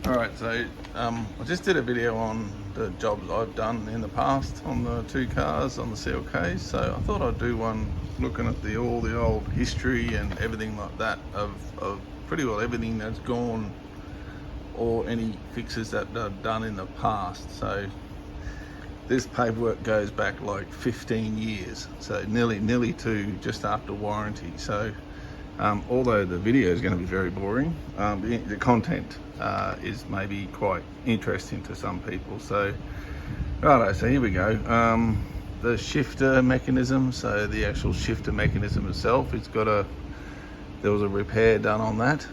Alright, so I just did a video on the jobs I've done in the past on the two cars on the CLKs, so I thought I'd do one looking at all the old history and everything like that of pretty well everything that's gone or any fixes that I've done in the past. So this paperwork goes back like 15 years, so nearly to just after warranty. So although the video is going to be very boring, the content is maybe quite interesting to some people. So righto, so here we go. The shifter mechanism, so the actual shifter mechanism itself, there was a repair done on that.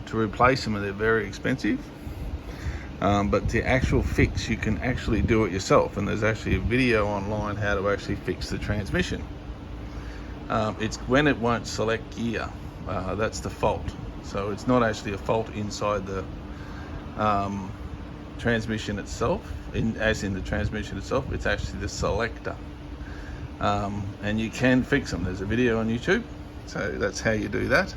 To replace them, they're very expensive, but the actual fix, you can actually do it yourself, and there's actually a video online how to actually fix the transmission. It's when it won't select gear, that's the fault. So it's not actually a fault inside the transmission itself, as in the transmission itself, it's actually the selector. And you can fix them. There's a video on YouTube, so that's how you do that.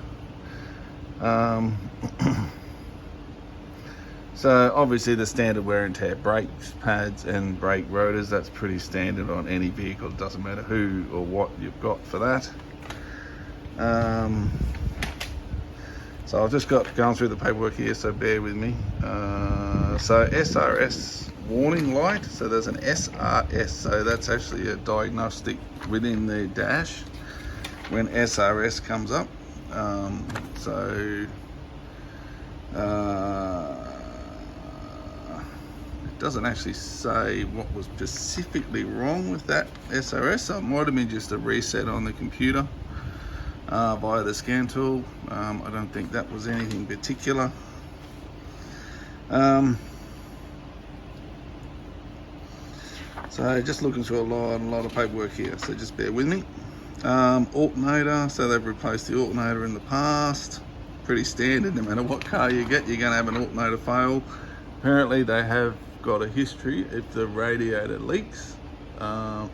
So obviously the standard wear and tear brakes pads and brake rotors, that's pretty standard on any vehicle. It doesn't matter who or what you've got for that. So I've just got going through the paperwork here, so bear with me. So SRS warning light, so there's an SRS, so that's actually a diagnostic within the dash when SRS comes up. It doesn't actually say what was specifically wrong with that SRS, so it might have been just a reset on the computer via the scan tool. I don't think that was anything particular. So just looking through a lot of paperwork here, so just bear with me. Alternator, so they've replaced the alternator in the past. Pretty standard, no matter what car you get, you're going to have an alternator fail. Apparently they have got a history. If the radiator leaks,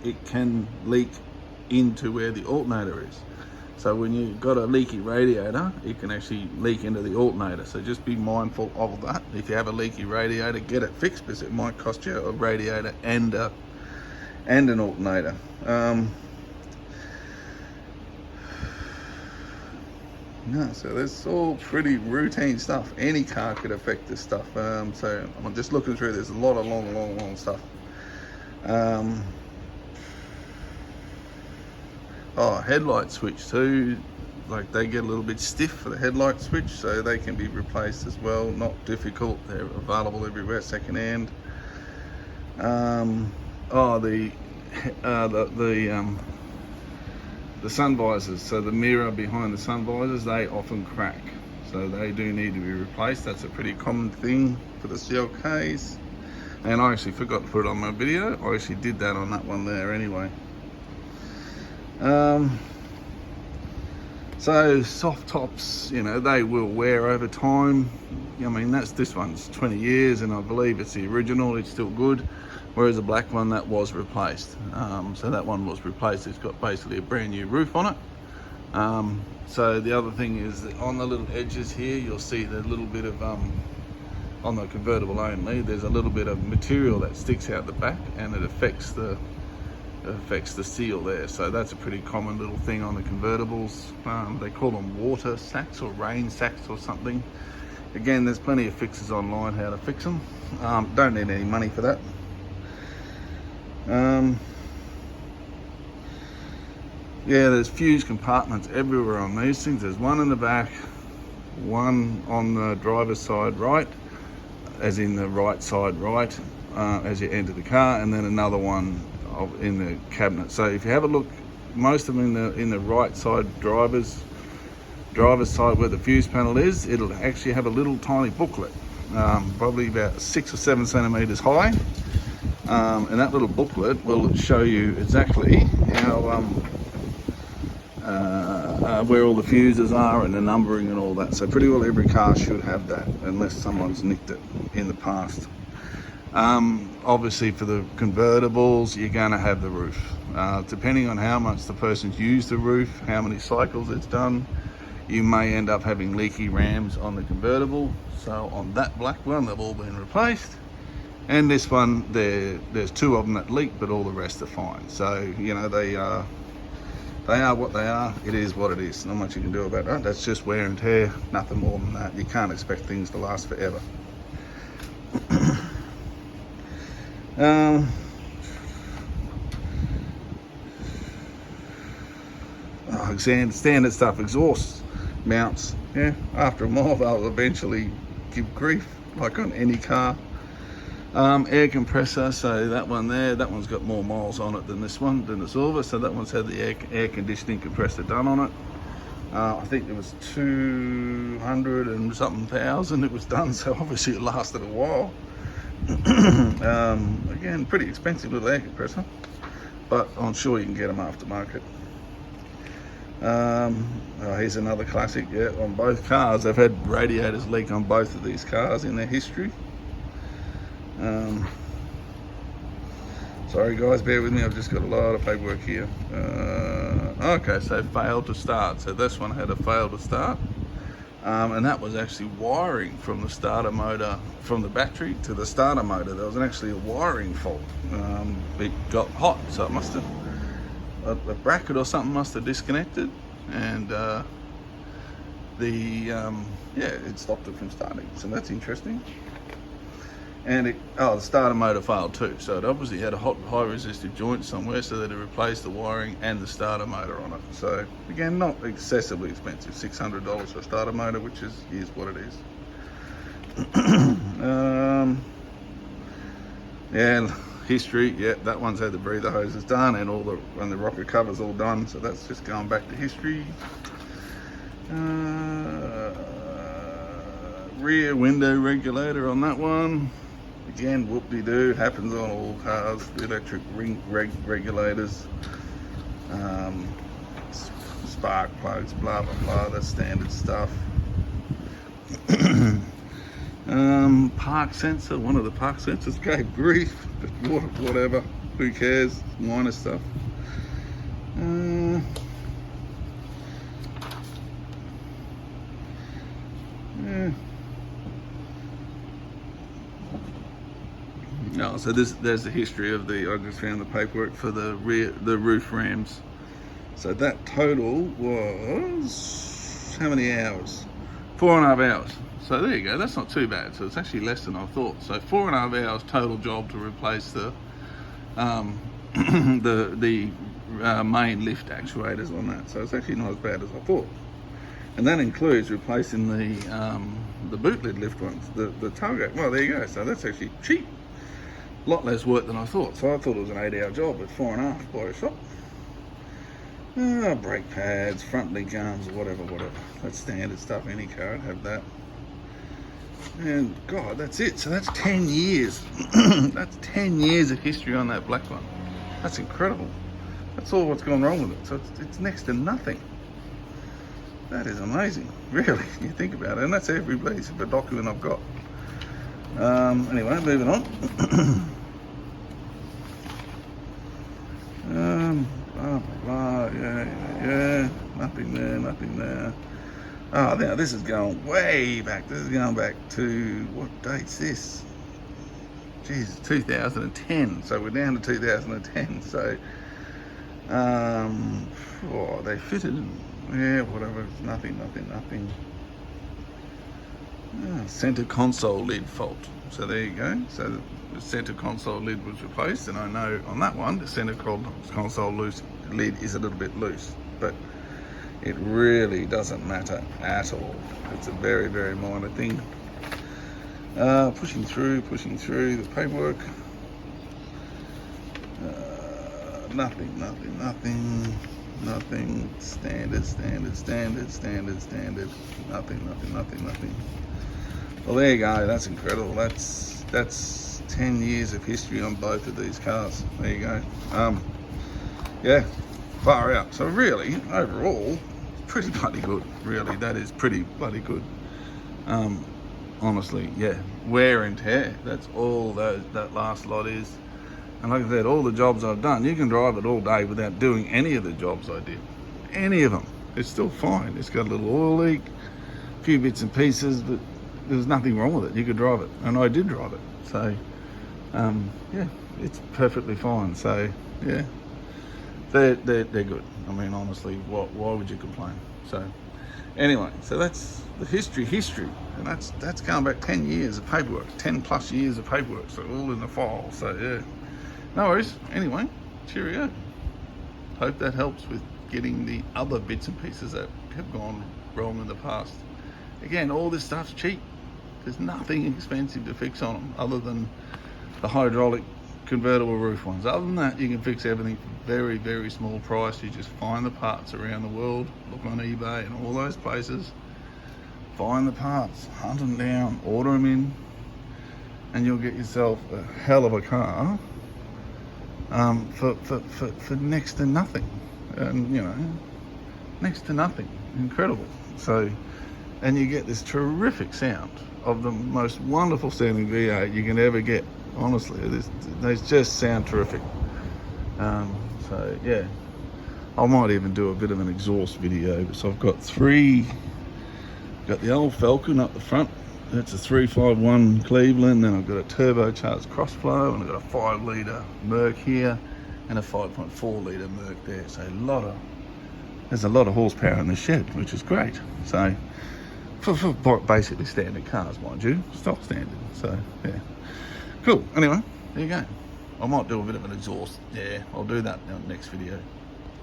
it can leak into where the alternator is. So when you've got a leaky radiator, it can actually leak into the alternator. So just be mindful of that. If you have a leaky radiator, get it fixed, because it might cost you a radiator and an alternator. No, so that's all pretty routine stuff. Any car could affect this stuff. So I'm just looking through. There's a lot of long stuff. Headlight switch too. Like they get a little bit stiff for the headlight switch, so they can be replaced as well. Not difficult. They're available everywhere, second hand. The sun visors, so the mirror behind the sun visors, they often crack, so they do need to be replaced. That's a pretty common thing for the CLKs, and I actually forgot to put it on my video. I actually did that on that one there anyway. So soft tops, they will wear over time. I mean, this one's 20 years, and I believe it's the original. It's still good. Whereas the black one, that was replaced. So that one was replaced. It's got basically a brand new roof on it. So the other thing is that on the little edges here, you'll see the little bit of, on the convertible only, there's a little bit of material that sticks out the back, and it affects the seal there. So that's a pretty common little thing on the convertibles. They call them water sacks or rain sacks or something. Again, there's plenty of fixes online how to fix them. Don't need any money for that. Yeah, there's fuse compartments everywhere on these things. There's one in the back, one on the driver's side right, as in the right side right, as you enter the car, and then another one in the cabinet. So if you have a look, most of them in the right side driver's side where the fuse panel is, it'll actually have a little tiny booklet, probably about 6 or 7 centimeters high. And that little booklet will show you exactly how where all the fuses are and the numbering and all that. So pretty well every car should have that, unless someone's nicked it in the past. Obviously for the convertibles, you're going to have the roof. Depending on how much the person's used the roof, how many cycles it's done, you may end up having leaky rams on the convertible. So on that black one, they've all been replaced. And this one, there's 2 of them that leak, but all the rest are fine. So, you know, they are what they are. It is what it is. Not much you can do about that. That's just wear and tear, nothing more than that. You can't expect things to last forever. Standard stuff, exhaust mounts. Yeah, after a while they'll eventually give grief, like on any car. Air compressor, so that one there, that one's got more miles on it than this one, than the Silver, so that one's had the air conditioning compressor done on it. I think it was 200 and something thousand it was done, so obviously it lasted a while. Again, pretty expensive little air compressor, but I'm sure you can get them aftermarket. Here's another classic. Yeah, on both cars, they've had radiators leak on both of these cars in their history. Sorry guys, bear with me, I've just got a lot of paperwork here. Okay, so failed to start. So this one had a fail to start. And that was actually wiring from the starter motor, from the battery to the starter motor. There was actually a wiring fault. It got hot, so it must have, a bracket or something must have disconnected, and it stopped it from starting. So that's interesting. And the starter motor failed too. So it obviously had a high resistive joint somewhere, so that it replaced the wiring and the starter motor on it. So again, not excessively expensive, $600 for a starter motor, which is what it is. Yeah, history. Yeah, that one's had the breather hoses done and the rocker covers all done. So that's just going back to history. Rear window regulator on that one. Again, whoop-de-doo, happens on all cars. The electric ring regulators, spark plugs, blah blah blah. That's standard stuff. Park sensor. One of the park sensors gave grief, but whatever. Who cares? Minor stuff. Yeah. No, so there's the history of I just found the paperwork for the roof rams. So that total was, how many hours? 4.5 hours. So there you go, that's not too bad. So it's actually less than I thought. So 4.5 hours total job to replace the main lift actuators on that. So it's actually not as bad as I thought. And that includes replacing the boot lid lift ones, the tailgate. Well, there you go. So that's actually cheap. A lot less work than I thought. So I thought it was an 8-hour job, but 4.5 by a shop. Brake pads, front link arms, whatever. That's standard stuff. Any car would have that. And God, that's it. So that's 10 years. That's 10 years of history on that black one. That's incredible. That's all what's gone wrong with it. So it's next to nothing. That is amazing, really. You think about it, and that's every piece of a document I've got. Anyway, moving on. Blah, blah, blah. Yeah, nothing there. Oh, now this is going way back. This is going back to, what date's this? Jeez, 2010. So we're down to 2010. So, they fitted, yeah, whatever, nothing. Center console lid fault. So there you go. So the center console lid was replaced, and I know on that one the center console lid is a little bit loose, but it really doesn't matter at all. It's a very, very minor thing. Pushing through the paperwork. Nothing. Standard. Nothing. Well, there you go. That's incredible. That's 10 years of history on both of these cars. There you go. Yeah, far out. So really, overall, pretty bloody good. Really, that is pretty bloody good. Honestly, yeah. Wear and tear. That's all that last lot is. And like I said, all the jobs I've done, you can drive it all day without doing any of the jobs I did. Any of them. it's still fine. It's got a little oil leak, a few bits and pieces, but there's nothing wrong with it. You could drive it, and I did drive it. So, yeah, it's perfectly fine. So, yeah, they're good. I mean, honestly, why would you complain? So, anyway, so that's the history, and that's going back 10 years of paperwork, 10 plus years of paperwork. So all in the file. So yeah, no worries. Anyway, cheerio. Hope that helps with getting the other bits and pieces that have gone wrong in the past. Again, all this stuff's cheap. There's nothing expensive to fix on them other than the hydraulic convertible roof ones. Other than that, you can fix everything for very, very small price. You just find the parts around the world, look on eBay and all those places, find the parts, hunt them down, order them in, and you'll get yourself a hell of a car for next to nothing. And you know, next to nothing. Incredible. So, and you get this terrific sound of the most wonderful sounding V8 you can ever get. Honestly, they just sound terrific. So yeah, I might even do a bit of an exhaust video. So I've got the old Falcon up the front. That's a 351 Cleveland. Then I've got a turbocharged crossflow, and I've got a 5 litre Merc here, and a 5.4 litre Merc there. So there's a lot of horsepower in the shed, which is great. So for basically standard cars, mind you, stock standard. So yeah. Cool. Anyway, there you go. I might do a bit of an exhaust. Yeah, I'll do that in the next video.